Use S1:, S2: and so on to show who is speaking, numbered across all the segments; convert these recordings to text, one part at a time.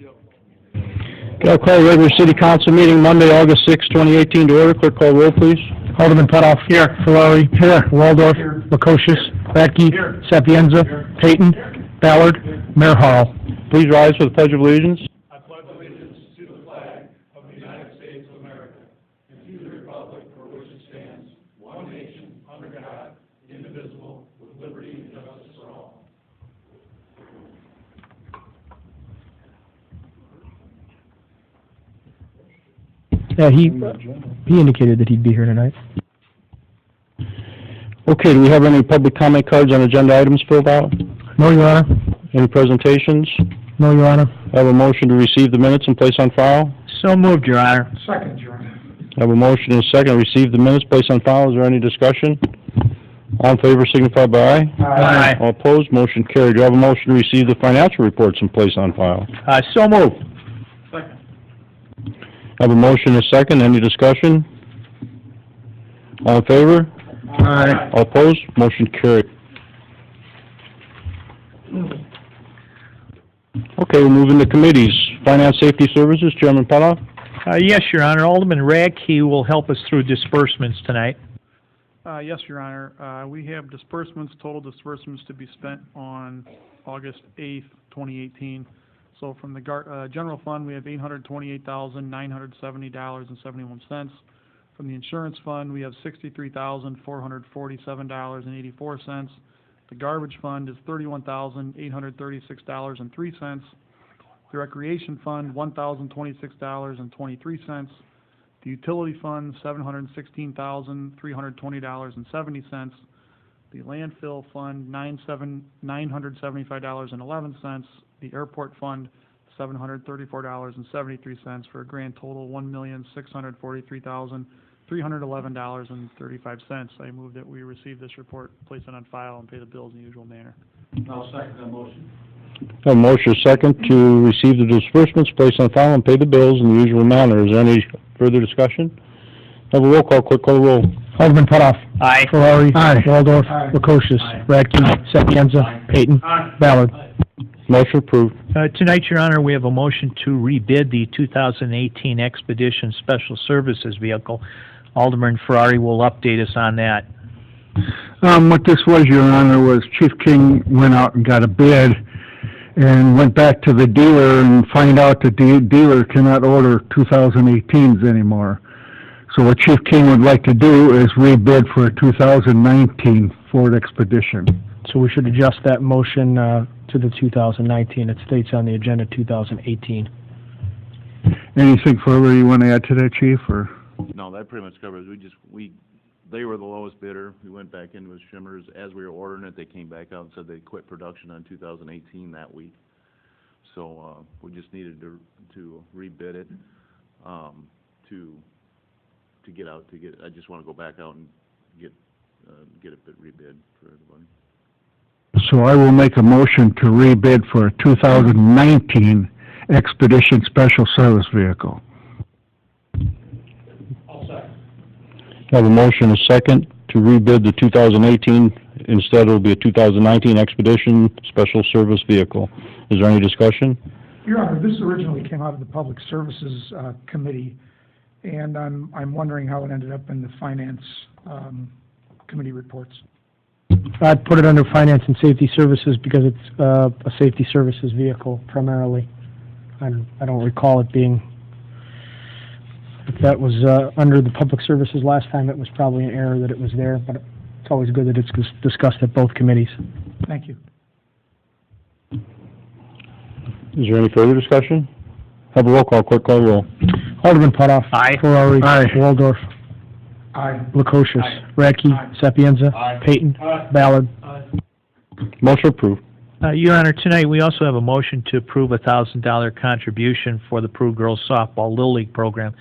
S1: Okay, I'll call the regular city council meeting Monday, August 6, 2018 to order. Clerk, call roll, please.
S2: Alderman Putoff. Here. Ferrari. Here. Waldorf. Here. Lukosius. Radke. Here. Sapienza. Here. Payton. Here. Ballard. Here. Mayor Harrell.
S1: Please rise for the Pledge of Allegiance.
S3: I pledge allegiance to the flag of the United States of America and to the republic for which it stands, one nation, under God, indivisible, with liberty and justice for all.
S2: Yeah, he indicated that he'd be here tonight.
S1: Okay, do we have any public comment cards on agenda items filled out?
S2: No, Your Honor.
S1: Any presentations?
S2: No, Your Honor.
S1: I have a motion to receive the minutes and place on file.
S2: So moved, Your Honor.
S3: Second, Your Honor.
S1: I have a motion and a second to receive the minutes, place on file. Is there any discussion? All in favor signify by aye.
S2: Aye.
S1: All opposed, motion carried. Do you have a motion to receive the financial reports and place on file?
S2: So moved.
S3: Second.
S1: I have a motion and a second. Any discussion? All in favor?
S2: Aye.
S1: All opposed, motion carried. Okay, we'll move into committees. Finance Safety Services, Chairman Putoff.
S4: Yes, Your Honor. Alderman Radke will help us through disbursements tonight.
S5: Yes, Your Honor. We have total disbursements to be spent on August 8th, 2018. So from the general fund, we have $828,970.71. From the insurance fund, we have $63,447.84. The garbage fund is $31,836.03. The recreation fund, $1,026.23. The utility fund, $716,320.70. The landfill fund, $975.11. The airport fund, $734.73 for a grand total $1,643,311.35. I move that we receive this report, place it on file, and pay the bills in the usual manner.
S3: I'll second that motion.
S1: I have a motion and a second to receive the disbursements, place on file, and pay the bills in the usual manner. Is there any further discussion? Have a roll call. Clerk, call the roll.
S2: Alderman Putoff.
S4: Aye.
S2: Ferrari.
S5: Aye.
S2: Waldorf.
S5: Aye.
S2: Lukosius.
S5: Aye.
S2: Radke. Sapienza. Payton.
S3: Aye.
S2: Ballard.
S1: Motion approved.
S4: Tonight, Your Honor, we have a motion to rebid the 2018 Expedition Special Services Vehicle. Alderman Ferrari will update us on that.
S6: What this was, Your Honor, was Chief King went out and got a bid and went back to the dealer and find out that the dealer cannot order 2018s anymore. So what Chief King would like to do is rebid for a 2019 Ford Expedition.
S2: So we should adjust that motion to the 2019. It states on the agenda 2018.
S6: Anything further you want to add to that, Chief? Or
S7: No, that pretty much covers. They were the lowest bidder. We went back in with Shimmers as we were ordering it. They came back out and said they quit production on 2018 that week. So we just needed to rebid it to get out to get. I just want to go back out and get it rebid for everybody.
S6: so I will make a motion to rebid for a 2019 Expedition Special Service Vehicle.
S3: I'll second.
S1: I have a motion and a second to rebid the 2018. Instead, it will be a 2019 Expedition Special Service Vehicle. Is there any discussion?
S8: Your Honor, this originally came out of the Public Services Committee, and I'm wondering how it ended up in the Finance Committee reports.
S2: I'd put it under Finance and Safety Services because it's a safety services vehicle primarily. I don't recall it being, if that was under the Public Services last time, it was probably an error that it was there, but it's always good that it's discussed at both committees.
S8: Thank you.
S1: Is there any further discussion? Have a roll call. Clerk, call the roll.
S2: Alderman Putoff.
S4: Aye.
S2: Ferrari.
S6: Aye.
S2: Waldorf.
S8: Aye.
S2: Lukosius.
S3: Aye.
S2: Radke.
S3: Aye.
S2: Sapienza.
S3: Aye.
S2: Payton.
S3: Aye.
S2: Ballard.
S3: Aye.
S1: Motion approved.
S4: Your Honor, tonight we also have a motion to approve a $1,000 contribution for the Peru Girls Softball Little League program.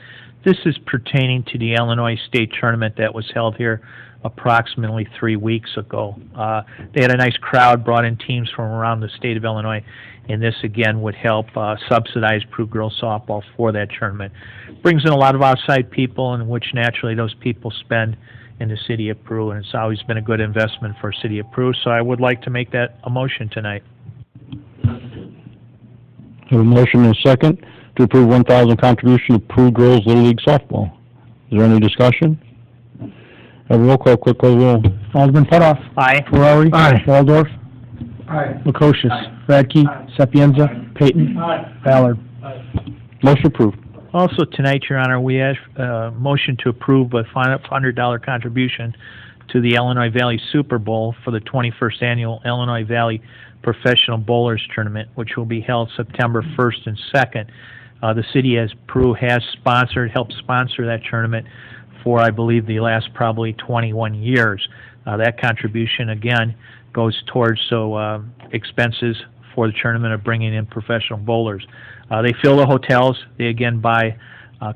S4: This is pertaining to the Illinois State Tournament that was held here approximately 3 weeks ago. They had a nice crowd, brought in teams from around the state of Illinois, and this again would help subsidize Peru Girls Softball for that tournament. Brings in a lot of outside people, in which naturally those people spend in the city of Peru, and it's always been a good investment for the city of Peru, so I would like to make that a motion tonight.
S1: I Have a motion and a second to approve 1,000 contribution to Peru Girls Little League Softball. Is there any discussion? Have a roll call, clerk call the roll.
S2: Alderman Putoff.
S4: Aye.
S2: Ferrari.
S6: Aye.
S2: Waldorf.
S8: Aye.
S2: Lukosius. Radke. Sapienza. Payton. Ballard.
S1: Motion approved.
S4: Also tonight, Your Honor, we ask, motion to approve a $500 contribution to the Illinois Valley Super Bowl for the 21st Annual Illinois Valley Professional Bowlers Tournament, which will be held September 1st and 2nd. The city, as Peru, has helped sponsor that tournament for, I believe, the last probably 21 years. That contribution, again, goes towards expenses for the tournament of bringing in professional bowlers. They fill the hotels. They, again, buy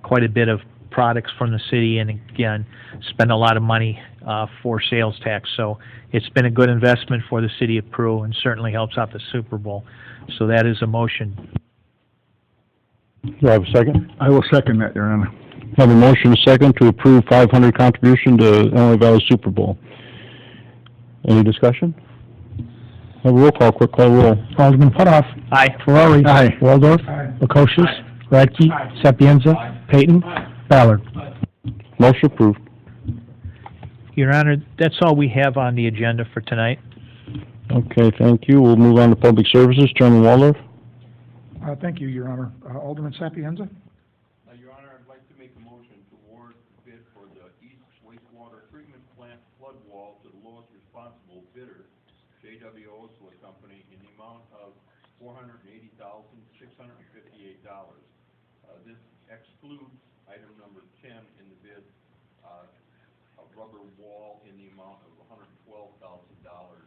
S4: quite a bit of products from the city and, again, spend a lot of money for sales tax. So it's been a good investment for the city of Peru and certainly helps out the Super Bowl. So that is a motion.
S1: Do I have a second?
S6: I will second that, Your Honor.
S1: Have a motion and a second to approve 500 contribution to Illinois Valley Super Bowl. Any discussion? Have a roll call, clerk call the roll.
S2: Alderman Putoff.
S4: Aye.
S2: Ferrari.
S6: Aye.
S2: Waldorf.
S8: Aye.
S2: Lukosius. Radke. Sapienza. Payton. Ballard.
S1: Motion approved.
S4: Your Honor, that's all we have on the agenda for tonight.
S1: Okay, thank you. We'll move on to public services. Chairman Waldorf.
S8: Thank you, Your Honor. Alderman Sapienza?
S3: Your Honor, I'd like to make a motion to award bid for the East Wastewater Treatment Plant flood wall to the lowest responsible bidder, J.W. Osler Company, in the amount of $480,658. This excludes item number 10 in the bid, a rubber wall in the amount of $112,000. I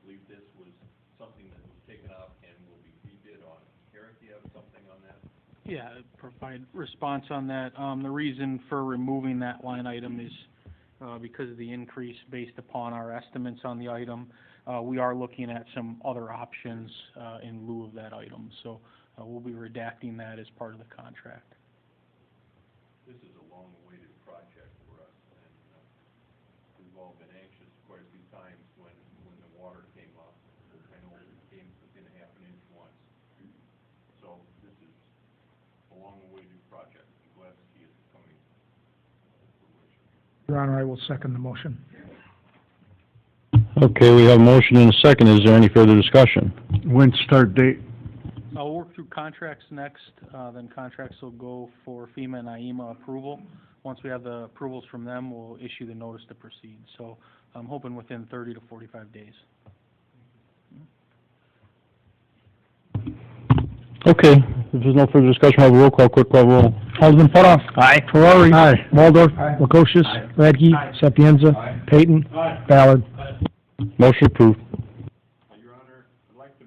S3: believe this was something that was taken up and will be rebid on. Eric, do you have something on that?
S5: Yeah, provide response on that. The reason for removing that line item is because of the increase based upon our estimates on the item. We are looking at some other options in lieu of that item, so we'll be redacting that as part of the contract.
S3: This is a long-awaited project for us, and we've all been anxious quite a few times when the water came up. I know it came within a half an inch once. So this is a long-awaited project. I'm glad to see it coming to fruition.
S8: Your Honor, I will second the motion.
S1: Okay, we have a motion and a second. Is there any further discussion?
S6: When start date?
S5: We'll work through contracts next, then contracts will go for FEMA and IEMA approval. Once we have the approvals from them, we'll issue the notice to proceed. So I'm hoping within 30 to 45 days.
S1: Okay, if there's no further discussion, we'll have a roll call, clerk call the roll.
S2: Alderman Putoff.
S4: Aye.
S2: Ferrari.
S6: Aye.
S2: Waldorf.
S8: Aye.
S2: Lukosius. Radke. Sapienza. Payton. Ballard.
S1: Motion approved.
S3: Your Honor, I'd like to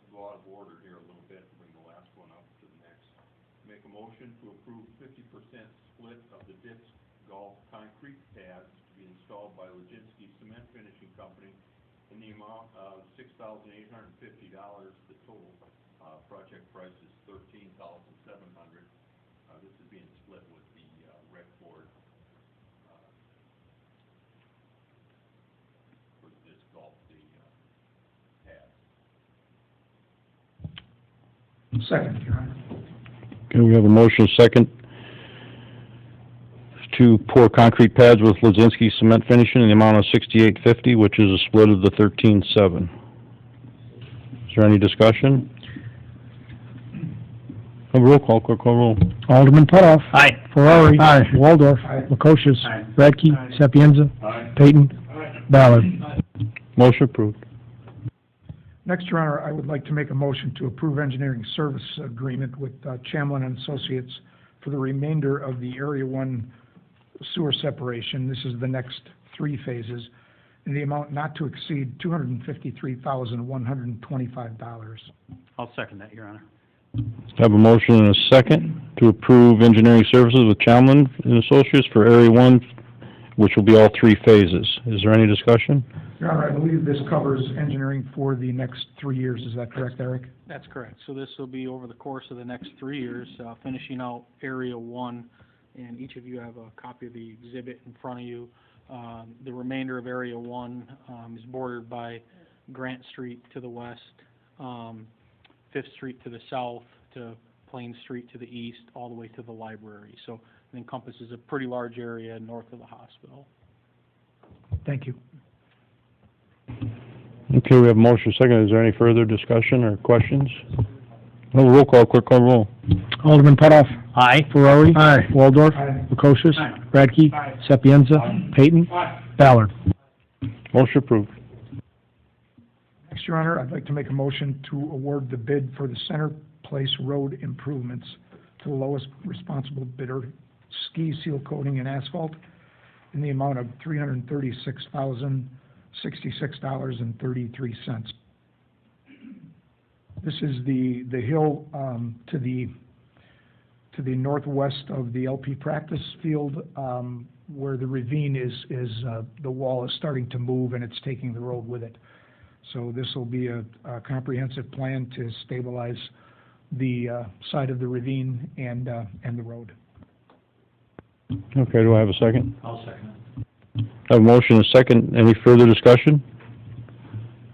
S3: go out of order here a little bit and bring the last one up to the next. Make a motion to approve 50% split of the disc golf concrete pads to be installed by Leginsky Cement Finishing Company in the amount of $6,850. The total project price is $13,700. This is being split with the rec board for the disc golf, the pads.
S8: Second, Your Honor.
S1: Okay, we have a motion and a second to pour concrete pads with Lazinski Cement Finishing in the amount of $6,850, which is a split of the $13,700. Is there any discussion? Have a roll call, clerk call roll.
S2: Alderman Putoff.
S4: Aye.
S2: Ferrari.
S6: Aye.
S2: Waldorf.
S8: Aye.
S2: Lukosius. Radke. Sapienza.
S3: Aye.
S2: Payton. Ballard.
S1: Motion approved.
S8: Next, Your Honor, I would like to make a motion to approve engineering service agreement with Chamlin and Associates for the remainder of the Area 1 sewer separation. This is the next 3 phases, in the amount not to exceed $253,125.
S9: I'll second that, Your Honor.
S1: Have a motion and a second to approve engineering services with Chalmers and Associates for Area 1, which will be all 3 phases. Is there any discussion?
S8: Your Honor, I believe this covers engineering for the next 3 years. Is that correct, Eric?
S5: That's correct. So this will be over the course of the next 3 years, finishing out Area 1, and each of you have a copy of the exhibit in front of you. The remainder of Area 1 is bordered by Grant Street to the west, Fifth Street to the south, to Plain Street to the east, all the way to the library. So it encompasses a pretty large area north of the hospital.
S8: Thank you.
S1: Okay, we have a motion second. Is there any further discussion or questions? No, roll call, clerk call roll.
S2: Alderman Putoff.
S4: Aye.
S2: Ferrari.
S6: Aye.
S2: Waldorf.
S8: Aye.
S2: Prokosius.
S9: Aye.
S2: Radke.
S8: Aye.
S2: Sapienza. Peyton. Ballard.
S1: Motion approved.
S8: Next, Your Honor, I'd like to make a motion to award the bid for the Center Place Road improvements to the lowest responsible bidder, ski seal coating and asphalt, in the amount of $336,066.33. This is the hill to the northwest of the LP practice field, where the ravine is the wall is starting to move and it's taking the road with it. So this will be a comprehensive plan to stabilize the side of the ravine and the road.
S1: Okay, do I have a second?
S9: I'll second it.
S1: I have a motion and a second. Any further discussion?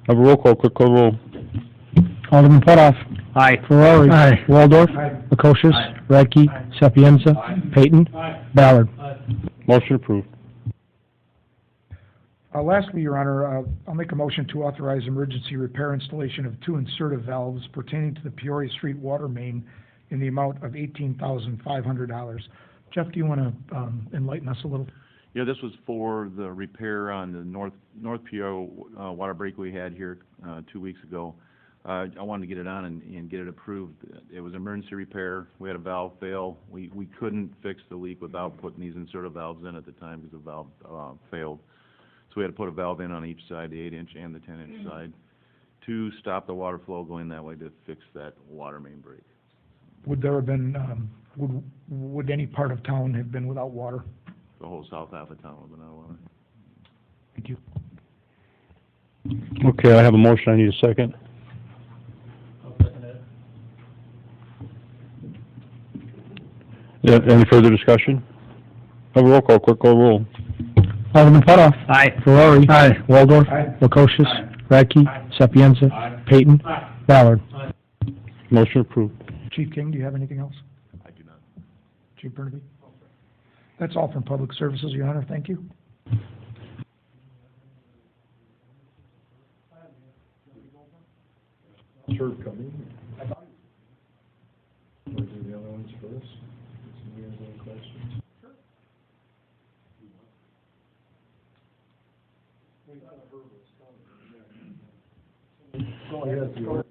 S1: Have a roll call, clerk call roll.
S2: Alderman Putoff.
S4: Aye.
S2: Ferrari.
S6: Aye.
S2: Waldorf.
S8: Aye.
S2: Prokosius.
S9: Aye.
S2: Radke. Sapienza. Peyton. Ballard.
S1: Motion approved.
S8: Lastly, Your Honor, I'll make a motion to authorize emergency repair installation of 2 insertive valves pertaining to the Peoria Street water main in the amount of $18,500. Jeff, do you want to enlighten us a little?
S7: Yeah, this was for the repair on the North Peoria water break we had here 2 weeks ago. I wanted to get it on and get it approved. It was emergency repair. We had a valve fail. We couldn't fix the leak without putting these insertive valves in at the time because the valve failed. So we had to put a valve in on each side, the 8-inch and the 10-inch side, to stop the water flow going that way to fix that water main break.
S8: Would there have been, would any part of town have been without water?
S7: The whole south half of town would have been out of water.
S8: Thank you.
S1: Okay, I have a motion. I need a second. Yeah, any further discussion? Have a roll call, clerk call roll.
S2: Alderman Putoff.
S4: Aye.
S2: Ferrari.
S6: Aye.
S2: Waldorf.
S8: Aye.
S2: Prokosius.
S9: Aye.
S2: Radke. Sapienza. Peyton. Ballard.
S1: Motion approved.
S8: Chief King, do you have anything else?
S7: I do not.
S8: Chief Burnaby? That's all from Public Services, Your Honor. Thank you.
S3: Sure, coming. We'll do the other ones first. Any other questions? Go ahead, George.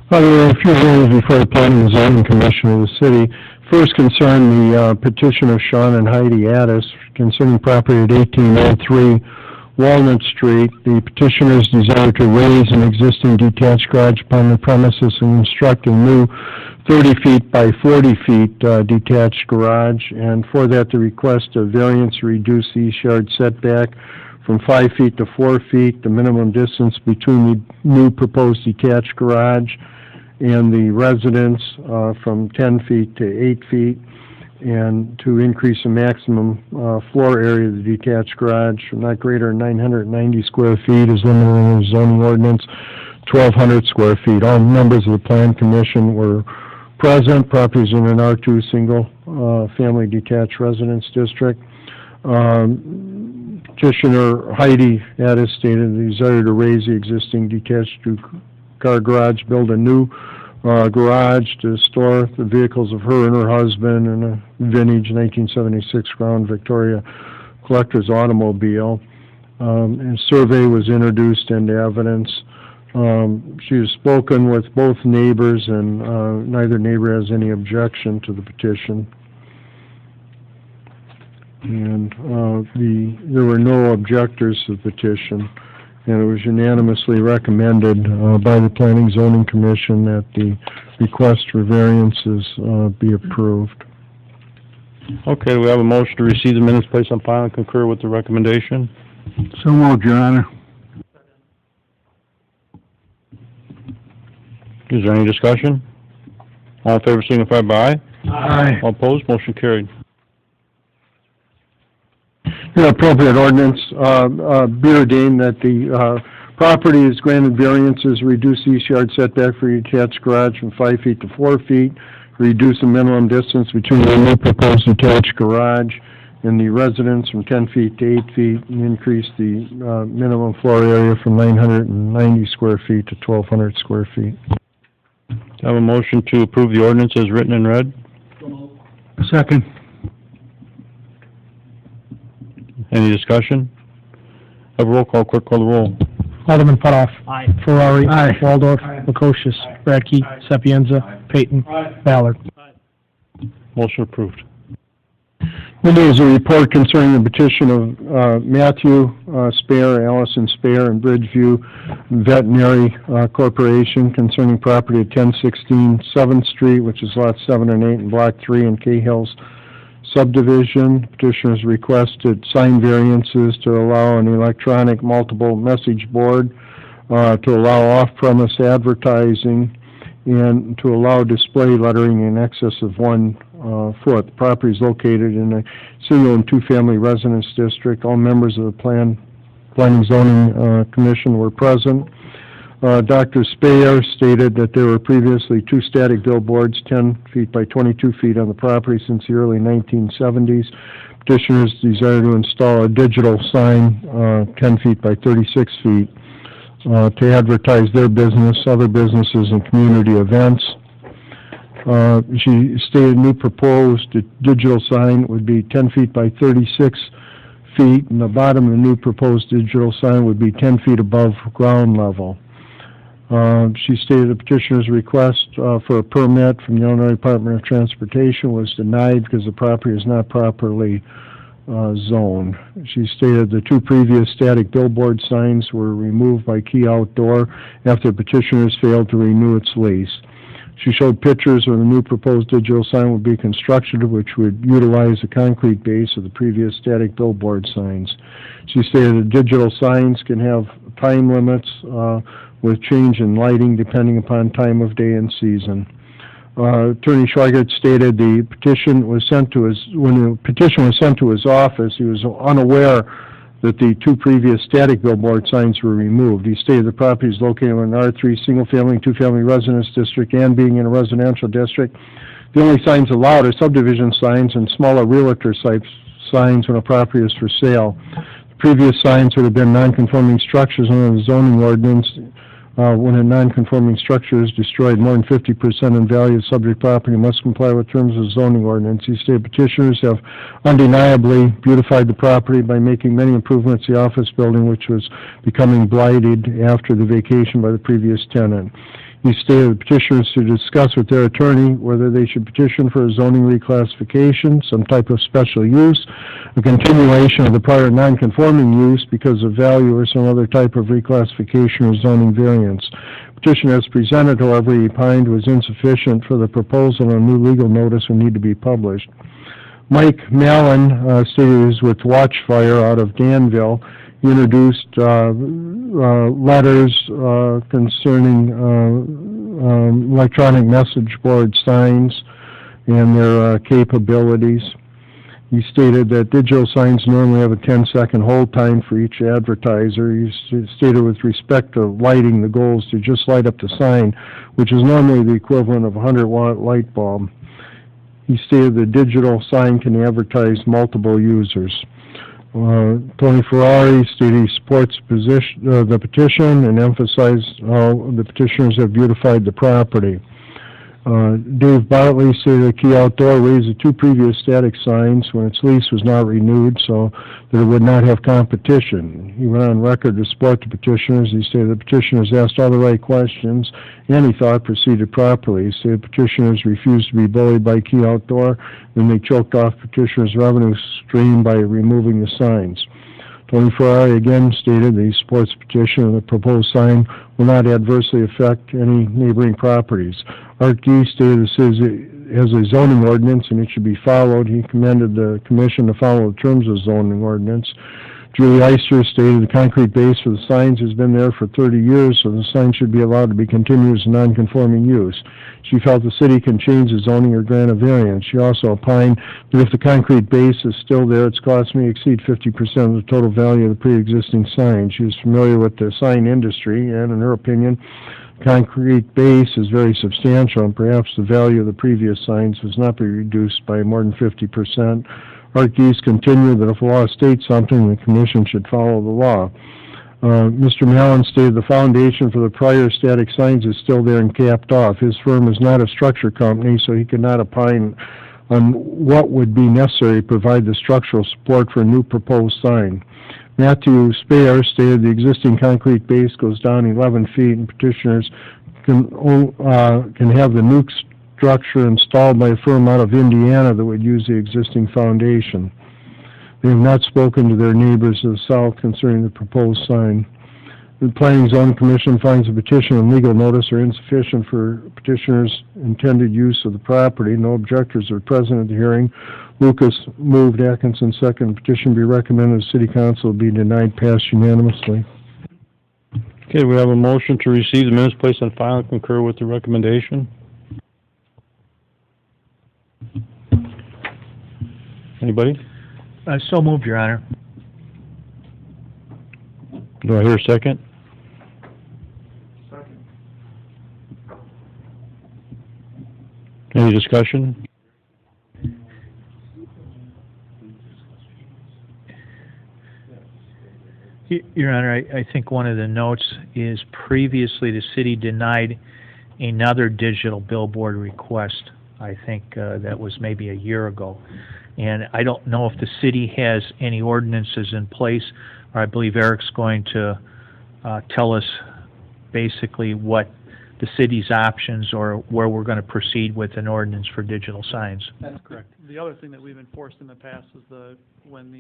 S6: There are a few rules before the Planning and Zoning Commission of the city. First concern the petition of Sean and Heidi Addis concerning property at 1803 Walnut Street. The petitioners desire to raise an existing detached garage upon the premises and construct a new 30 feet by 40 feet detached garage. And for that, the request of variance to reduce the east yard setback from 5 feet to 4 feet, the minimum distance between the new proposed detached garage and the residence from 10 feet to 8 feet, and to increase the maximum floor area of the detached garage from not greater than 990 square feet is limited in the zoning ordinance, 1,200 square feet. All members of the Plan Commission were present. Properties in an R2 single family detached residence district. Petitioner Heidi Addis stated the desire to raise the existing detached two-car garage, build a new garage to store the vehicles of her and her husband in a vintage 1976 Crown Victoria collector's automobile. And a survey was introduced into evidence. She has spoken with both neighbors, and neither neighbor has any objection to the petition. And there were no objectors to the petition, and it was unanimously recommended by the Planning Zoning Commission that the request for variances be approved.
S1: Okay, we have a motion to receive the minutes, place on file, and concur with the recommendation.
S6: So moved, Your Honor.
S1: Is there any discussion? All in favor signify by aye.
S6: Aye.
S1: All opposed, motion carried.
S6: Your appropriate ordinance, be ordained that the, property is granted variances, reduce the east yard setback for your attached garage from 5 feet to 4 feet, reduce the minimum distance between the new proposed attached garage and the residence from 10 feet to 8 feet, and increase the, minimum floor area from 990 square feet to 1,200 square feet.
S1: Have a motion to approve the ordinance as written and read.
S6: Second.
S1: Any discussion? Have a roll call, clerk call the roll.
S2: Alderman Putoff.
S9: Aye.
S2: Ferrari.
S6: Aye.
S2: Waldorf.
S8: Aye.
S2: Lukosius.
S8: Aye.
S2: Radke.
S8: Aye.
S2: Sapienza.
S8: Aye.
S2: Peyton.
S8: Aye.
S2: Ballard.
S1: Motion approved.
S6: There is a report concerning the petition of Matthew Spare, Allison Spare, and Bridgeview Veterinary Corporation concerning property at 1016 7th Street, which is lots 7 and 8 in Block 3 in Cahill's subdivision. Petitioners requested sign variances to allow an electronic multiple message board, to allow off-premise advertising, and to allow display lettering in excess of 1 foot. The property is located in a single and two-family residence district. All members of the Planning Zoning Commission were present. Dr. Speyer stated that there were previously 2 static billboards, 10 feet by 22 feet on the property since the early 1970s. Petitioners desire to install a digital sign, 10 feet by 36 feet, to advertise their business, other businesses, and community events. She stated new proposed digital sign would be 10 feet by 36 feet, and the bottom of the new proposed digital sign would be 10 feet above ground level. She stated the petitioner's request for a permit from the Illinois Department of Transportation was denied because the property is not properly zoned. She stated the 2 previous static billboard signs were removed by Key Outdoor after petitioners failed to renew its lease. She showed pictures where the new proposed digital sign would be constructed, which would utilize the concrete base of the previous static billboard signs. She stated that digital signs can have time limits with change in lighting depending upon time of day and season. Attorney Schweigert stated the petition was sent to when the petition was sent to his office, he was unaware that the 2 previous static billboard signs were removed. He stated the property is located in an R3 single-family, two-family residence district, and being in a residential district. The only signs allowed are subdivision signs and smaller realtor-type signs when a property is for sale. The previous signs would have been non-conforming structures under the zoning ordinance. When a non-conforming structure is destroyed, more than 50% in value of subject property must comply with terms of zoning ordinance. These state petitioners have undeniably beautified the property by making many improvements to the office building, which was becoming blighted after the vacation by the previous tenant. He stated the petitioners to discuss with their attorney whether they should petition for a zoning reclassification, some type of special use, a continuation of the prior non-conforming use because of value, or some other type of reclassification or zoning variance. Petition as presented, however, he opined was insufficient for the proposal, and a new legal notice would need to be published. Mike Mallon stated he was with Watchfire out of Danville. He introduced letters concerning electronic message board signs and their capabilities. He stated that digital signs normally have a 10-second hold time for each advertiser. He stated with respect to lighting, the goal is to just light up the sign, which is normally the equivalent of a 100-watt light bulb. He stated the digital sign can advertise multiple users. Tony Ferrari stated he supports the petition and emphasized how the petitioners have beautified the property. Dave Bartley stated that Key Outdoor raised the 2 previous static signs when its lease was not renewed so that it would not have competition. He went on record to support the petitioners. He stated the petitioners asked all the right questions and he thought proceeded properly. He stated petitioners refused to be bullied by Key Outdoor, and they choked off petitioners' revenue stream by removing the signs. Tony Ferrari again stated that he supports the petition and the proposed sign will not adversely affect any neighboring properties. Art Gee stated this has a zoning ordinance and it should be followed. He commended the commission to follow the terms of the zoning ordinance. Julie Eister stated the concrete base for the signs has been there for 30 years, so the sign should be allowed to be continuous and non-conforming use. She felt the city can change the zoning or grant a variance. She also opined that if the concrete base is still there, its cost may exceed 50% of the total value of the pre-existing sign. She is familiar with the sign industry, and in her opinion, the concrete base is very substantial, and perhaps the value of the previous signs does not be reduced by more than 50%. Art Geese continued that if a law states something, the commission should follow the law. Mr. Mallon stated the foundation for the prior static signs is still there and capped off. His firm is not a structure company, so he could not opine on what would be necessary to provide the structural support for a new proposed sign. Matthew Speyer stated the existing concrete base goes down 11 feet and petitioners can have the new structure installed by a firm out of Indiana that would use the existing foundation. They have not spoken to their neighbors to the south concerning the proposed sign. The Planning and Zoning Commission finds the petition and legal notice are insufficient for petitioners' intended use of the property. No objectors are present at the hearing. Lucas moved, Atkinson second. Petition be recommended. The City Council be denied. Passed unanimously.
S1: Okay, we have a motion to receive the minutes placed on file and concur with the recommendation. Anybody?
S4: So moved, Your Honor.
S1: Do I hear a second?
S3: Second.
S1: Any discussion?
S4: Your Honor, I think one of the notes is previously the city denied another digital billboard request. I think that was maybe a year ago. And I don't know if the city has any ordinances in place, or I believe Eric's going to tell us basically what the city's options or where we're going to proceed with an ordinance for digital signs.
S5: That's correct. The other thing that we've enforced in the past is when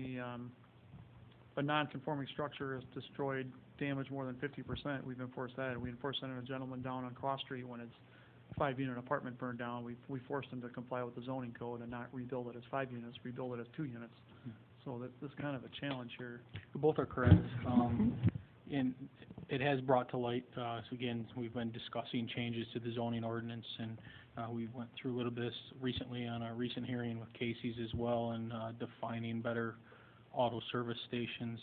S5: a non-conforming structure is destroyed, damaged more than 50%, we've enforced that. We enforced that on a gentleman down on Cross Street when his 5-unit apartment burned down. We forced him to comply with the zoning code and not rebuild it as 5 units, rebuild it as 2 units. So that's kind of a challenge here.
S9: Both are correct. And it has brought to light, so again, we've been discussing changes to the zoning ordinance, and we went through a little bit recently on a recent hearing with Casey's as well, and defining better auto service stations.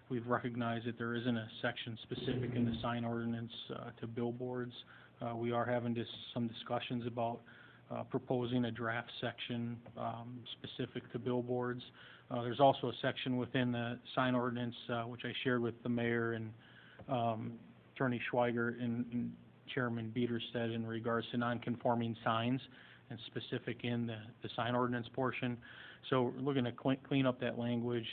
S9: We've recognized that there isn't a section specific in the sign ordinance to billboards. We are having some discussions about proposing a draft section specific to billboards. There's also a section within the sign ordinance which I shared with the mayor and Attorney Schweiger and Chairman Bieterstedt in regards to non-conforming signs and specific in the sign ordinance portion. So we're looking to clean up that language,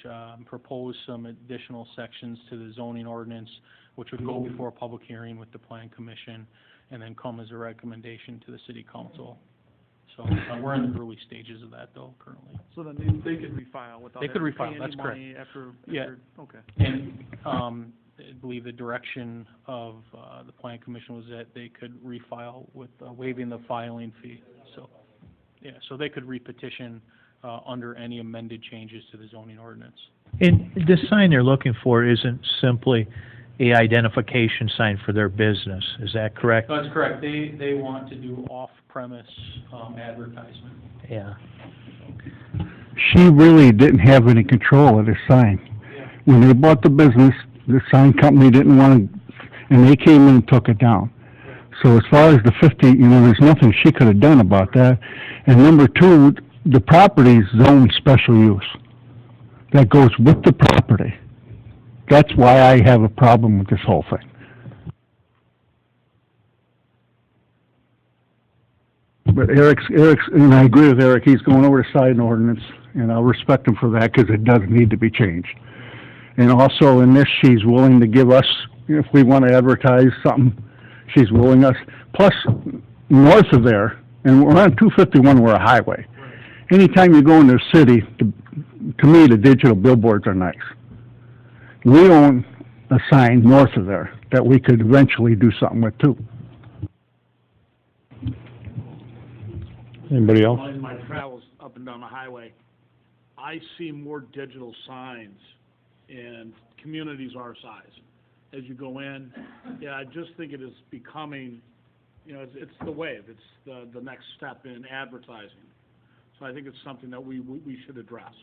S9: propose some additional sections to the zoning ordinance, which would go before a public hearing with the Plan Commission, and then come as a recommendation to the City Council. So we're in the early stages of that, though, currently.
S5: So then they could refile without
S9: They could
S5: having to
S9: refile,
S5: pay
S9: that's
S5: any
S9: correct.
S5: money after,
S9: Yeah.
S5: okay.
S9: And I believe the direction of the Plan Commission was that they could refile with waiving the filing fee. So, yeah, so they could repetition under any amended changes to the zoning ordinance.
S4: And the sign they're looking for isn't simply a identification sign for their business, is that correct?
S9: That's correct. They want to do off-premise advertisement.
S4: Yeah.
S6: She really didn't have any control of the sign.
S9: Yeah.
S6: When they bought the business, the sign company didn't want to, and they came in and took it down. So as far as the 50, there's nothing she could have done about that. And number two, the property's zoned special use. That goes with the property. That's why I have a problem with this whole thing. But Eric's, and I agree with Eric, he's going over the sign ordinance, and I'll respect him for that, because it does need to be changed. And also in this, she's willing to give us, if we want to advertise something, she's willing us, plus north of there, and we're on 251, we're a highway. Anytime you go into a city, to me, the digital billboards are nice. We own a sign north of there that we could eventually do something with too.
S1: Anybody else?
S10: In my travels up and down the highway, I see more digital signs
S3: and communities our size. As you go in, yeah, I just think it is becoming, you know, it's the wave, it's the next step in advertising. So I think it's something that we should address.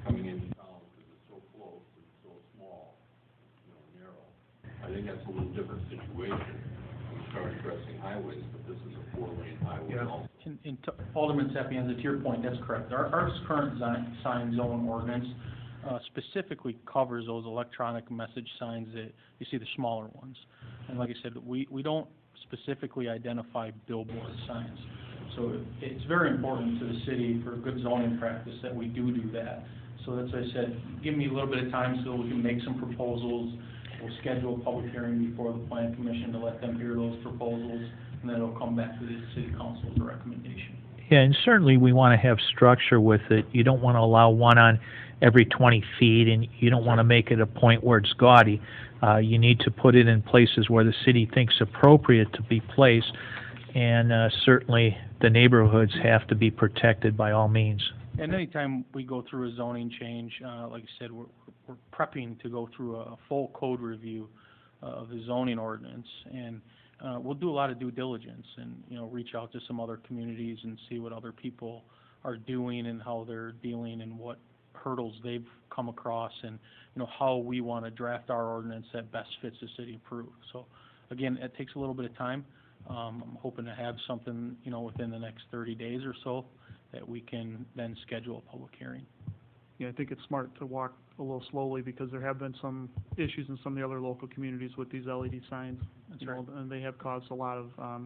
S10: Coming into town because it's so close, it's so small, you know, narrow. I think that's a little different situation. We start addressing highways, but this is a four-lane highway also.
S5: Alderman Sapienza, to your point, that's correct. Our current sign zone ordinance specifically covers those electronic message signs that you see, the smaller ones. And like I said, we don't specifically identify billboard signs. So it's very important to the city for good zoning practice that we do that. So that's why I said, give me a little bit of time so we can make some proposals. We'll schedule a public hearing before the Plan Commission to let them hear those proposals, and then it'll come back to the city council as a recommendation.
S4: Yeah, and certainly we want to have structure with it. You don't want to allow one on every 20 feet, and you don't want to make it a point where it's gaudy. You need to put it in places where the city thinks appropriate to be placed, and certainly the neighborhoods have to be protected by all means.
S5: And anytime we go through a zoning change, like I said, we're prepping to go through a full code review of the zoning ordinance, and we'll do a lot of due diligence and, you know, reach out to some other communities and see what other people are doing and how they're dealing and what hurdles they've come across, and, you know, how we want to draft our ordinance that best fits the city of Peru. So again, it takes a little bit of time. I'm hoping to have something, you know, within the next 30 days or so that we can then schedule a public hearing.
S11: Yeah, I think it's smart to walk a little slowly because there have been some issues in some of the other local communities with these LED signs.
S5: That's
S11: you know,
S5: right.
S11: and they have caused a lot of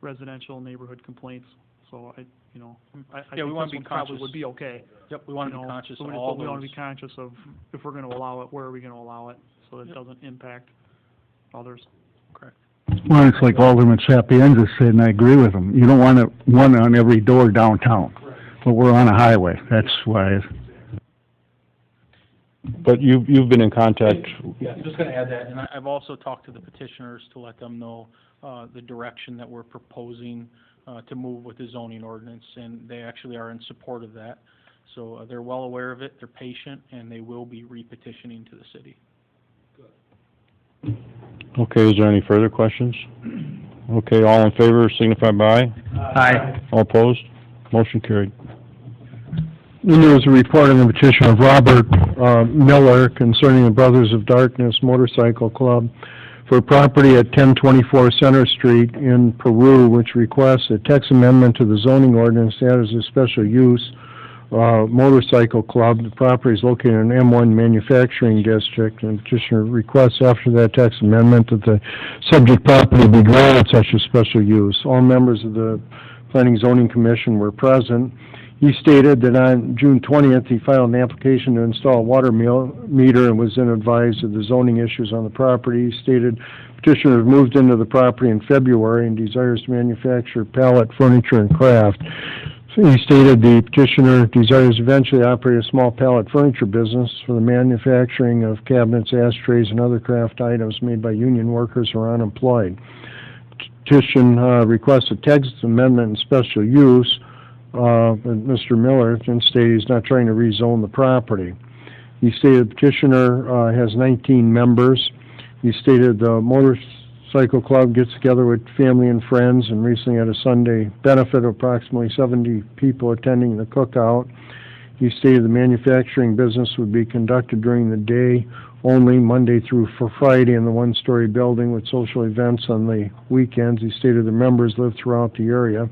S11: residential neighborhood complaints. So I
S5: Yeah, we
S11: think
S5: wanna
S11: this
S5: be
S11: one probably
S5: conscious.
S11: would be okay.
S5: Yep, we want to
S11: You
S5: be
S11: know,
S5: conscious
S11: so
S5: of
S11: we
S5: all
S11: want to
S5: those.
S11: be conscious of if we're going to allow it, where are we going to allow it, so that it
S5: Yep.
S11: doesn't impact others.
S5: Correct.
S6: Well, it's like Alderman Sapienza said, and I agree with him. You don't want one on every door downtown. But we're on a highway, that's why.
S1: But you've been in contact,
S5: Yeah, I'm just going to add that, and I've also talked to the petitioners to let them know the direction that we're proposing to move with the zoning ordinance, and they actually are in support of that. So they're well aware of it, they're patient, and they will be re-petitioning to the city.
S1: okay, is there any further questions? Okay, all in favor signify by aye.
S4: Aye.
S1: All opposed? Motion carried.
S6: Then there was a report on the petition of Robert Miller concerning the Brothers of Darkness Motorcycle Club for property at 1024 Center Street in Peru, which requests a text amendment to the zoning ordinance that is a special use motorcycle club. The property is located in an M1 manufacturing district, and the petitioner requests after that text amendment that the subject property be granted such a special use. All members of the Planning Zoning Commission were present. He stated that on June 20th, he filed an application to install a water meter and was then advised of the zoning issues on the property. He stated petitioner has moved into the property in February and desires to manufacture pallet furniture and craft. So he stated the petitioner desires to eventually operate a small pallet furniture business for the manufacturing of cabinets, ashtrays, and other craft items made by union workers who are unemployed. Petition requests a text amendment and special use. Mr. Miller then stated he's not trying to rezone the property. He stated the petitioner has 19 members. He stated the motorcycle club gets together with family and friends and recently had a Sunday benefit of approximately 70 people attending the cookout. He stated the manufacturing business would be conducted during the day only, Monday through Friday, in the one-story building with social events on the weekends. He stated the members live throughout the area.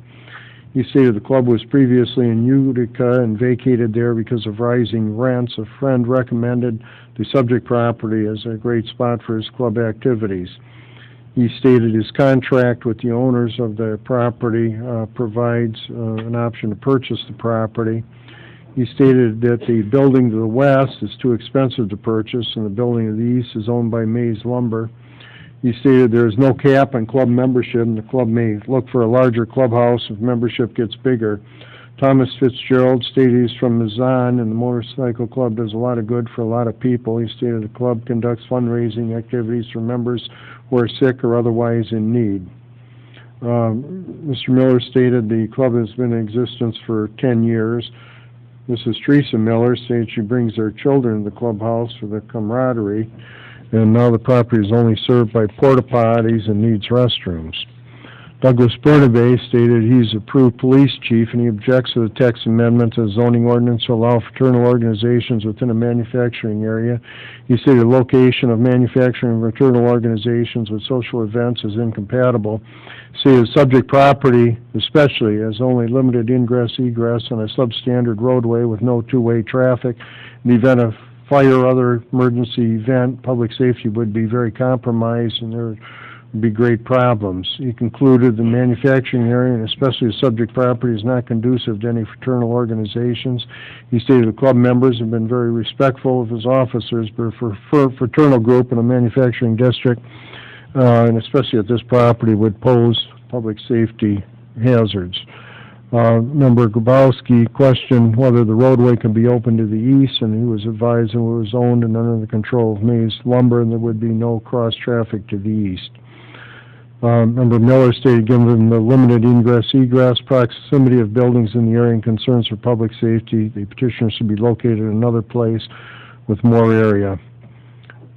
S6: He stated the club was previously in Utica and vacated there because of rising rents. A friend recommended the subject property as a great spot for his club activities. He stated his contract with the owners of the property provides an option to purchase the property. He stated that the building to the west is too expensive to purchase and the building to the east is owned by Mays Lumber. He stated there is no cap on club membership and the club may look for a larger clubhouse if membership gets bigger. Thomas Fitzgerald stated he's from Mazan and the motorcycle club does a lot of good for a lot of people. He stated the club conducts fundraising activities for members who are sick or otherwise in need. Mr. Miller stated the club has been in existence for 10 years. Mrs. Teresa Miller stated she brings their children to the clubhouse for the camaraderie, and now the property is only served by porta potties and needs restrooms. Douglas Bernabe stated he's approved police chief and he objects to the text amendment to the zoning ordinance to allow fraternal organizations within a manufacturing area. He stated the location of manufacturing and fraternal organizations with social events is incompatible. He stated subject property especially has only limited ingress-egress on a substandard roadway with no two-way traffic. In the event of fire or other emergency event, public safety would be very compromised and there would be great problems. He concluded the manufacturing area, and especially the subject property, is not conducive to any fraternal organizations. He stated the club members have been very respectful of his officers, but for a fraternal group in a manufacturing district, and especially at this property, would pose public safety hazards. Member Grabowski questioned whether the roadway can be opened to the east, and he was advised it was owned and under the control of Mays Lumber, and there would be no cross-traffic to the east. Member Miller stated, given the limited ingress-egress, proximity of buildings in the area, and concerns for public safety, the petitioner should be located in another place with more area.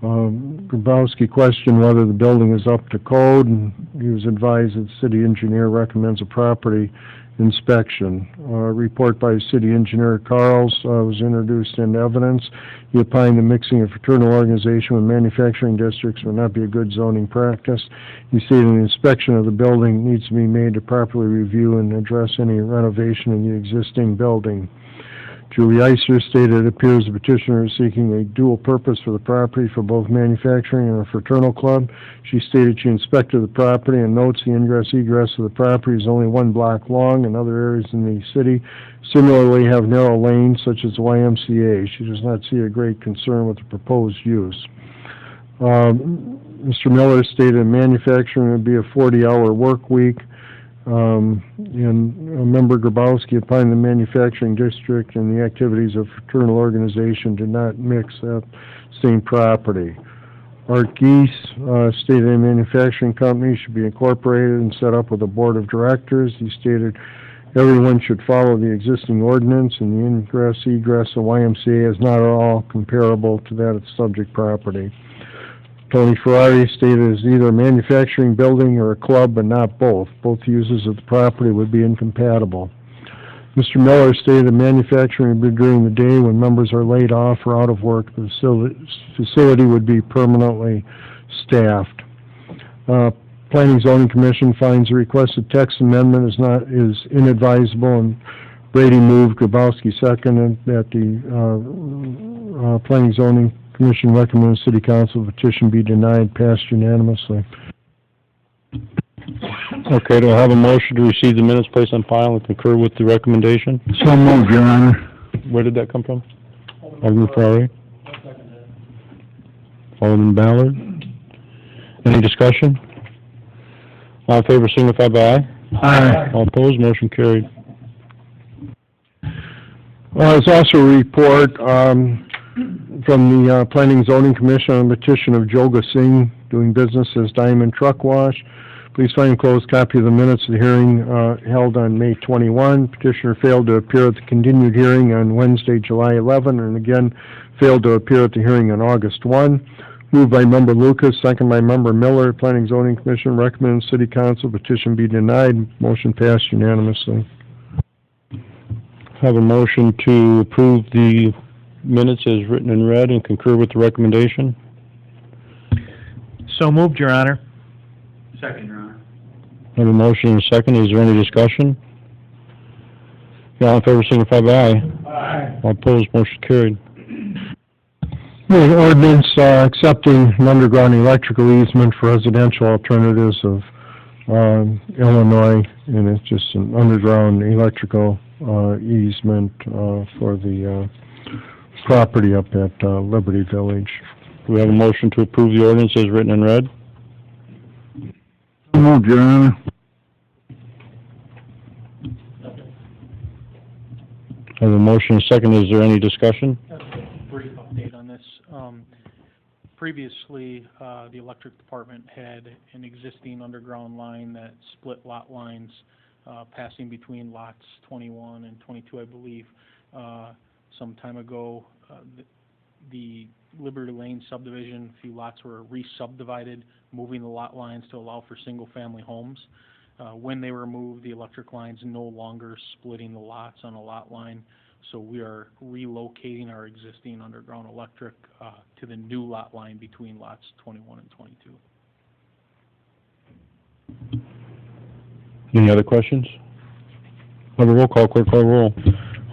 S6: Grabowski questioned whether the building is up to code, and he was advised that the city engineer recommends a property inspection. A report by city engineer Carls was introduced into evidence. He opined that mixing a fraternal organization with manufacturing districts would not be a good zoning practice. He stated an inspection of the building needs to be made to properly review and address any renovation in the existing building. Julie Iser stated it appears the petitioner is seeking a dual purpose for the property for both manufacturing and a fraternal club. She stated she inspected the property and notes the ingress-egress of the property is only 1 block long, and other areas in the city similarly have narrow lanes such as the YMCA. She does not see a great concern with the proposed use. Mr. Miller stated manufacturing would be a 40-hour work week. And Member Grabowski opined the manufacturing district and the activities of fraternal organization did not mix that same property. Art Geese stated a manufacturing company should be incorporated and set up with a board of directors. He stated everyone should follow the existing ordinance and the ingress-egress of YMCA is not at all comparable to that of the subject property. Tony Ferrari stated it is either a manufacturing building or a club, but not both. Both uses of the property would be incompatible. Mr. Miller stated manufacturing would be during the day when members are laid off or out of work. The facility would be permanently staffed. Planning Zoning Commission finds the requested text amendment is inadvisable, and Brady moved, Grabowski seconded, that the Planning Zoning Commission recommends City Council petition be denied, passed unanimously.
S1: Okay, do I have a motion to receive the minutes placed on file and concur with the recommendation?
S6: So moved, Your Honor.
S1: Where did that come from? Alderman Ferrari? Alderman Ballard? Any discussion? All in favor signify by aye.
S6: Aye.
S1: All opposed, motion carried.
S6: There's also a report from the Planning Zoning Commission on a petition of Joga Singh doing business as Diamond Truck Wash. Please find enclosed copy of the minutes of the hearing held on May 21. Petitioner failed to appear at the continued hearing on Wednesday, July 11, and again failed to appear at the hearing on August 1. Moved by Member Lucas, second by Member Miller. Planning Zoning Commission recommends City Council petition be denied. Motion passed unanimously.
S1: Have a motion to approve the minutes as written and read and concur with the recommendation.
S4: So moved, Your Honor.
S9: Second, Your Honor.
S1: Have a motion and a second. Is there any discussion? All in favor signify by aye.
S9: Aye.
S1: All opposed, motion carried.
S6: An ordinance accepting an underground electrical easement for residential alternatives of Illinois, and it's just an underground electrical easement for the property up at Liberty Village.
S1: Do we have a motion to approve the ordinance as written and read?
S6: So moved, Your Honor.
S1: Have a motion and a second. Is there any discussion?
S5: Brief update on this. Previously, the electric department had an existing underground line that split lot lines, passing between lots 21 and 22, I believe. Some time ago, the Liberty Lane subdivision, a few lots were re-subdivided, moving the lot lines to allow for single-family homes. When they were moved, the electric lines no longer splitting the lots on a lot line, so we are relocating our existing underground electric to the new lot line between lots 21 and 22.
S1: Any other questions? Have a roll call, clerk call roll.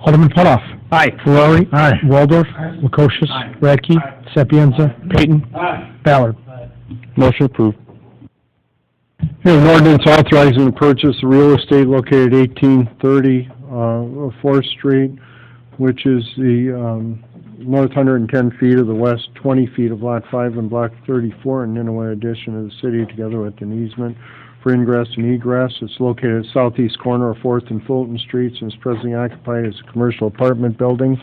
S2: Alderman Putoff. Aye. Ferrari. Aye. Waldorf. Lukosius. Radke. Sapienza. Payton. Ballard.
S1: Motion approved.
S6: Here, an ordinance authorizing the purchase of real estate located 1830 4th Street, which is the north 110 feet of the west 20 feet of Lot 5 and Block 34 in Ninnewah addition of the city, together with an easement for ingress and egress. It's located at southeast corner of 4th and Fulton Streets and is presently occupied as a commercial apartment building.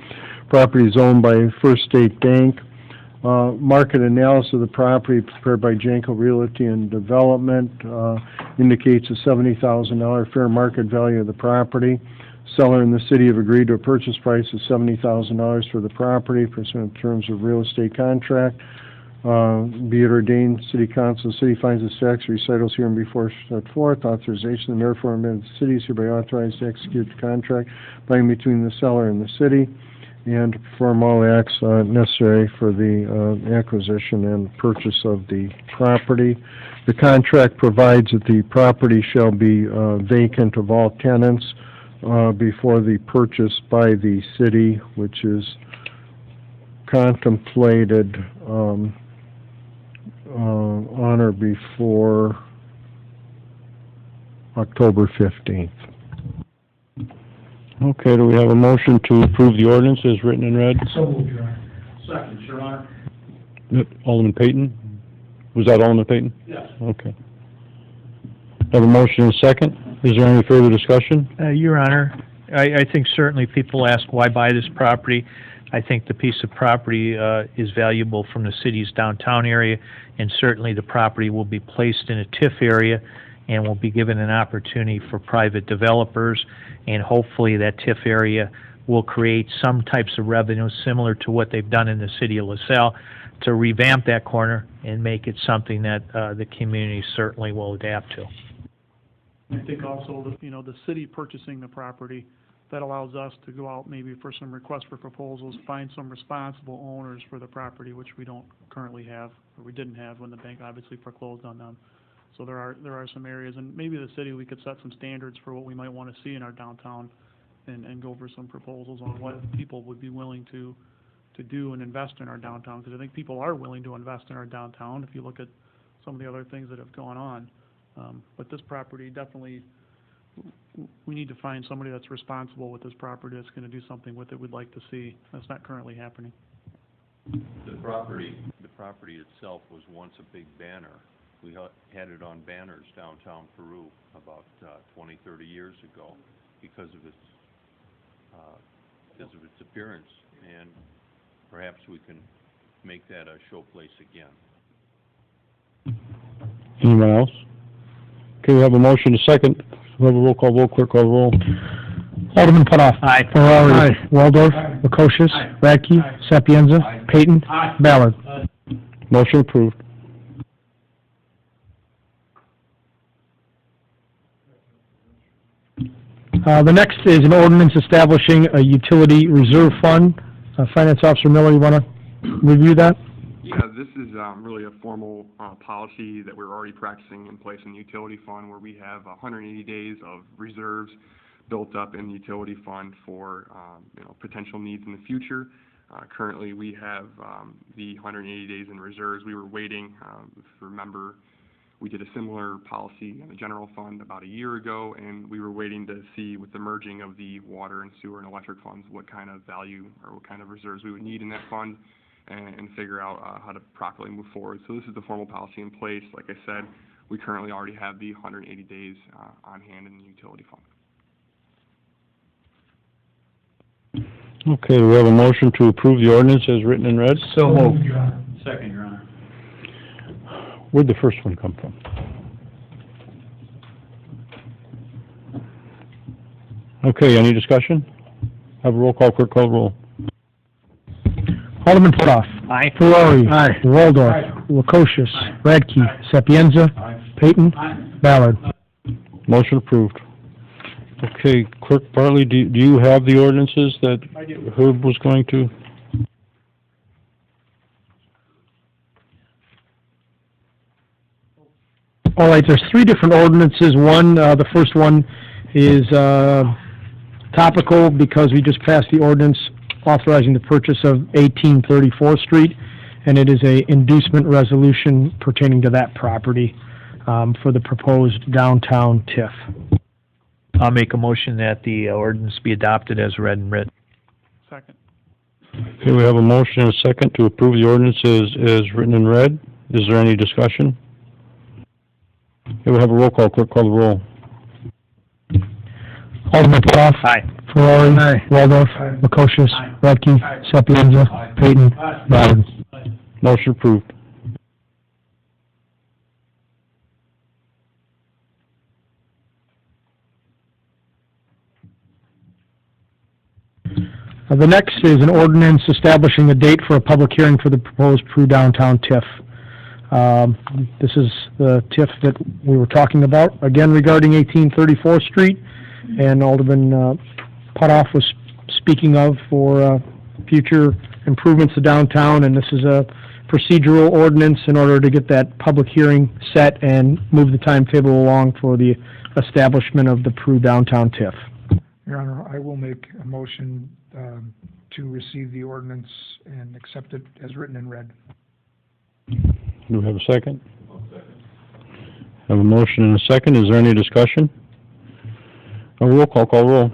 S6: Property is owned by First State Bank. Market analysis of the property prepared by Janko Realty and Development indicates a $70,000 fair market value of the property. Seller and the city have agreed to a purchase price of $70,000 for the property pursuant to terms of real estate contract. Be it ordained, City Council, the city finds the facts recitals here and before set forth. Authorization, the mayor for the city is hereby authorized to execute the contract binding between the seller and the city, and to perform all acts necessary for the acquisition and purchase of the property. The contract provides that the property shall be vacant of all tenants before the purchase by the city, which is contemplated on or before October 15th.
S1: Okay, do we have a motion to approve the ordinance as written and read?
S8: So moved, Your Honor.
S3: Second, Your Honor.
S1: Alderman Payton? Was that Alderman Payton?
S3: Yes.
S1: Okay. Have a motion and a second. Is there any further discussion?
S4: Your Honor, I think certainly people ask why buy this property. I think the piece of property is valuable from the city's downtown area, and certainly the property will be placed in a TIF area and will be given an opportunity for private developers, and hopefully that TIF area will create some types of revenue similar to what they've done in the city of LaSalle to revamp that corner and make it something that the community certainly will adapt to.
S11: I think also, the city purchasing the property, that allows us to go out maybe for some requests for proposals, find some responsible owners for the property, which we don't currently have, or we didn't have when the bank obviously foreclosed on them. So there are some areas, and maybe the city, we could set some standards for what we might want to see in our downtown and go over some proposals on what people would be willing to do and invest in our downtown, because I think people are willing to invest in our downtown if you look at some of the other things that have gone on. But this property definitely, we need to find somebody that's responsible with this property that's going to do something with it we'd like to see. That's not currently happening.
S10: The property itself was once a big banner. We had it on banners downtown Peru about 20, 30 years ago because of its appearance, and perhaps we can make that a showplace again.
S1: Anyone else? Okay, we have a motion, a second. We have a roll call vote, clerk call roll.
S2: Alderman Putoff.
S4: Aye.
S2: Ferrari.
S6: Aye.
S2: Waldorf. Lukosius. Radke. Sapienza. Payton. Ballard.
S1: Motion approved.
S2: The next is an ordinance establishing a utility reserve fund. Finance Officer Miller, you want to review that?
S12: Yeah, this is really a formal policy that we're already practicing in place in the utility fund, where we have 180 days of reserves built up in the utility fund for potential needs in the future. Currently, we have the 180 days in reserves. We were waiting, if you remember, we did a similar policy in the general fund about a year ago, and we were waiting to see, with the merging of the water and sewer and electric funds, what kind of value or what kind of reserves we would need in that fund, and figure out how to properly move forward. So this is the formal policy in place. Like I said, we currently already have the 180 days on hand in the utility fund.
S1: Okay, we have a motion to approve the ordinance as written and read.
S2: So moved.
S3: Second, Your Honor.
S1: Where'd the first one come from? Okay, any discussion? Have a roll call, clerk call the roll.
S2: Alderman Putoff.
S4: Aye.
S2: Ferrari. Waldorf. Lukosius. Radke. Sapienza. Payton. Ballard.
S1: Motion approved. Okay, Clerk Bartley, do you have the ordinances that Herb was going to?
S2: All right, there's three different ordinances. One, the first one is topical because we just passed the ordinance authorizing the purchase of 1834th Street, and it is a inducement resolution pertaining to that property for the proposed downtown TIF.
S4: I'll make a motion that the ordinance be adopted as read and written.
S11: Second.
S1: Okay, we have a motion and a second to approve the ordinance as written and read. Is there any discussion? Okay, we have a roll call, clerk call the roll.
S2: Alderman Putoff.
S4: Aye.
S2: Ferrari. Waldorf. Lukosius. Radke. Sapienza. Payton. Ballard.
S1: Motion approved.
S2: The next is an ordinance establishing a date for a public hearing for the proposed Peru downtown TIF. This is the TIF that we were talking about, again regarding 1834th Street, and Alderman Putoff was speaking of for future improvements to downtown, and this is a procedural ordinance in order to get that public hearing set and move the timetable along for the establishment of the Peru downtown TIF.
S8: Your Honor, I will make a motion to receive the ordinance and accept it as written and read.
S1: Do we have a second? Have a motion and a second. Is there any discussion? A roll call, call roll.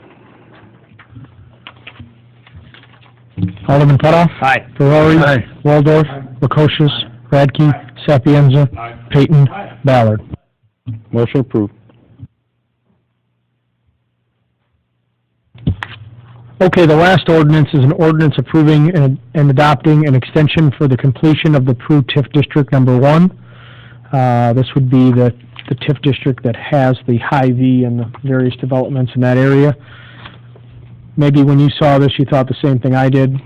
S2: Alderman Putoff.
S4: Aye.
S2: Ferrari. Waldorf. Lukosius. Radke. Sapienza. Payton. Ballard.
S1: Motion approved.
S2: Okay, the last ordinance is an ordinance approving and adopting an extension for the completion of the Peru TIF District Number 1. This would be the TIF district that has the Hy-Vee and the various developments in that area. Maybe when you saw this, you thought the same thing I did.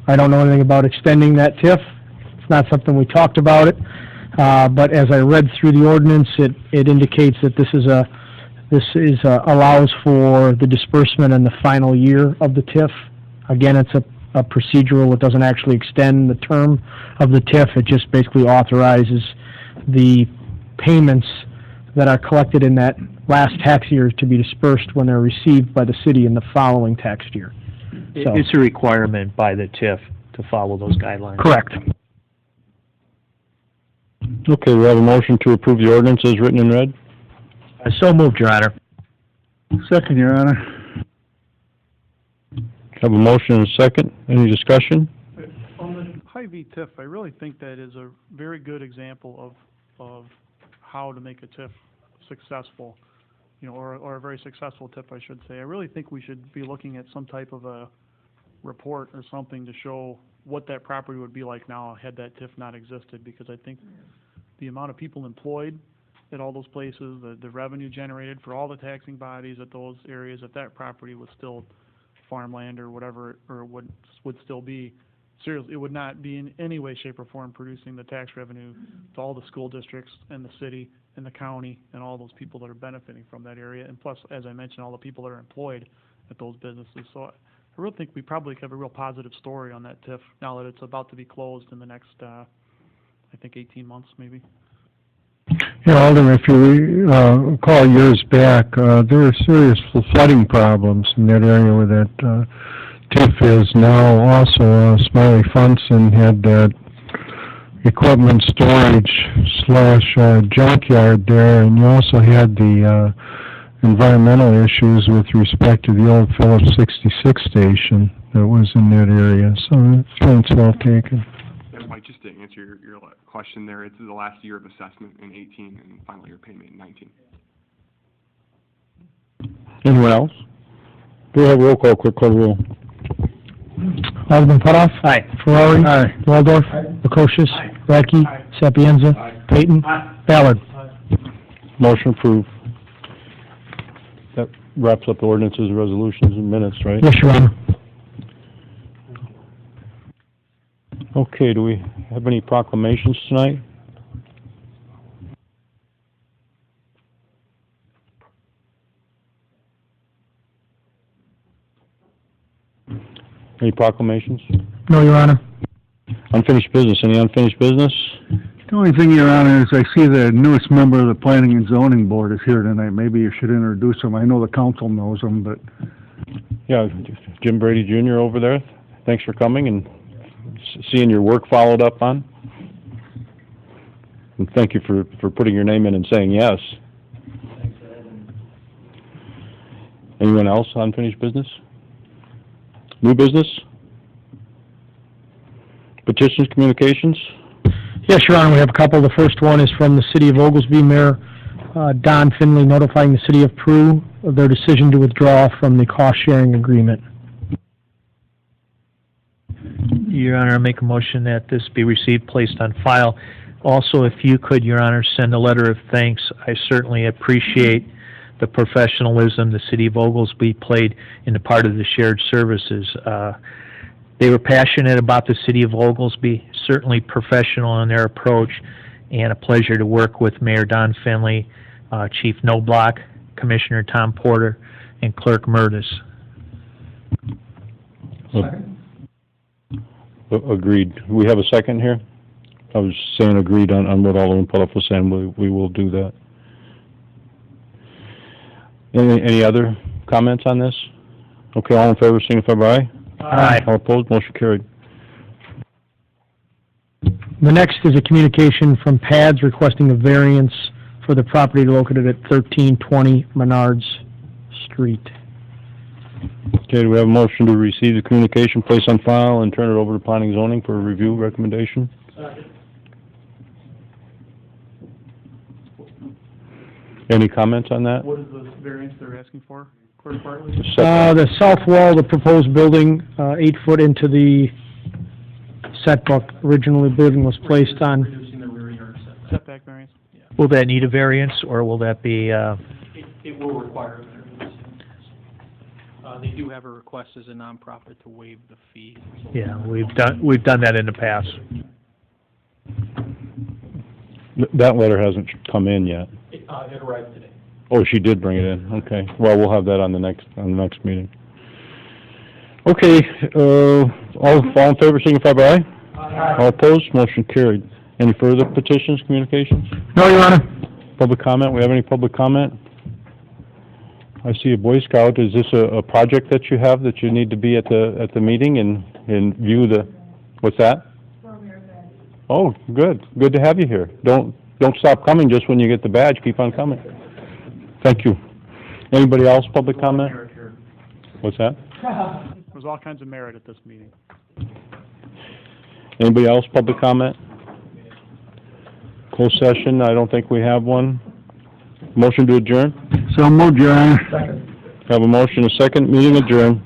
S2: I don't know anything about extending that TIF. It's not something we talked about it. But as I read through the ordinance, it indicates that this allows for the disbursement in the final year of the TIF. Again, it's a procedural. It doesn't actually extend the term of the TIF. It just basically authorizes the payments that are collected in that last tax year to be dispersed when they're received by the city in the following tax year. So,
S4: It's a requirement by the TIF to follow those guidelines.
S2: correct.
S1: Okay, we have a motion to approve the ordinance as written and read.
S4: So moved, Your Honor.
S6: Second, Your Honor.
S1: Have a motion and a second. Any discussion?
S11: On the Hy-Vee TIF, I really think that is a very good example of how to make a TIF successful, or a very successful TIF, I should say. I really think we should be looking at some type of a report or something to show what that property would be like now had that TIF not existed, because I think the amount of people employed at all those places, the revenue generated for all the taxing bodies at those areas, if that property was still farmland or whatever, or would still be, seriously, it would not be in any way, shape, or form producing the tax revenue to all the school districts and the city and the county and all those people that are benefiting from that area, and plus, as I mentioned, all the people that are employed at those businesses. So I really think we probably have a real positive story on that TIF now that it's about to be closed in the next, I think 18 months maybe.
S6: Yeah, Alderman, if you recall years back, there were serious flooding problems in that area where that TIF is now. Also, Smiley Funson had that equipment storage / junkyard there, and you also had the environmental issues with respect to the old Phillips 66 station that was in that area. So it's well taken.
S12: Mike, just to answer your question there, it's the last year of assessment in 18 and final year payment in 19.
S1: Anyone else? Do we have a roll call, quick call roll.
S2: Alderman Putoff.
S4: Aye.
S2: Ferrari.
S6: Aye.
S2: Waldorf. Lukosius. Radke. Sapienza. Payton. Ballard.
S1: Motion approved. That wraps up the ordinances, resolutions, and minutes, right?
S2: Yes, Your Honor.
S1: Okay, do we have any proclamations tonight? Any proclamations?
S2: No, Your Honor.
S1: Unfinished business, any unfinished business?
S6: The only thing, Your Honor, is I see the newest member of the Planning and Zoning Board is here tonight. Maybe you should introduce him. I know the council knows him, but
S1: Yeah, Jim Brady Jr. over there. Thanks for coming and seeing your work followed up on. And thank you for putting your name in and saying yes. Anyone else on unfinished business? New business? Petitions, communications?
S2: Yes, Your Honor, we have a couple. The first one is from the City of Oglesby Mayor Don Finley notifying the City of Peru of their decision to withdraw from the cost-sharing agreement.
S4: Your Honor, I make a motion that this be received, placed on file. Also, if you could, Your Honor, send a letter of thanks. I certainly appreciate the professionalism the City of Oglesby played in the part of the shared services. They were passionate about the City of Oglesby, certainly professional in their approach, and a pleasure to work with Mayor Don Finley, Chief Knobloch, Commissioner Tom Porter, and Clerk Murtis.
S1: Agreed. We have a second here? I was saying agreed on what Alderman Putoff was saying. We will do that. Any other comments on this? Okay, all in favor, signify by aye.
S4: Aye.
S1: All opposed, motion carried.
S2: The next is a communication from PADS requesting a variance for the property located at 1320 Menards Street.
S1: Okay, do we have a motion to receive the communication, place on file, and turn it over to planning and zoning for a review recommendation? Any comments on that?
S11: What is the variance they're asking for, Clerk Bartley?
S2: The south wall of the proposed building, 8 foot into the setback. Originally, the building was placed on.
S5: Reducing the rear yard setback.
S11: Setback variance?
S4: Will that need a variance, or will that be,
S5: It will require a variance. They do have a request as a nonprofit to waive the fee.
S4: yeah, we've done that in the past.
S1: That letter hasn't come in yet.
S5: It arrived today.
S1: Oh, she did bring it in, okay. Well, we'll have that on the next meeting. Okay, all in favor, signify by aye.
S5: Aye.
S1: All opposed, motion carried. Any further petitions, communications?
S2: No, Your Honor.
S1: Public comment, we have any public comment? I see a Boy Scout. Is this a project that you have that you need to be at the meeting and view the, what's that? Oh, good. Good to have you here. Don't stop coming just when you get the badge. Keep on coming. Thank you. Anybody else, public comment?
S11: Merit here.
S1: What's that?
S11: There's all kinds of merit at this meeting.
S1: Anybody else, public comment? Closed session, I don't think we have one. Motion to adjourn?
S6: so moved, Your Honor.
S1: Have a motion, a second, meeting adjourned.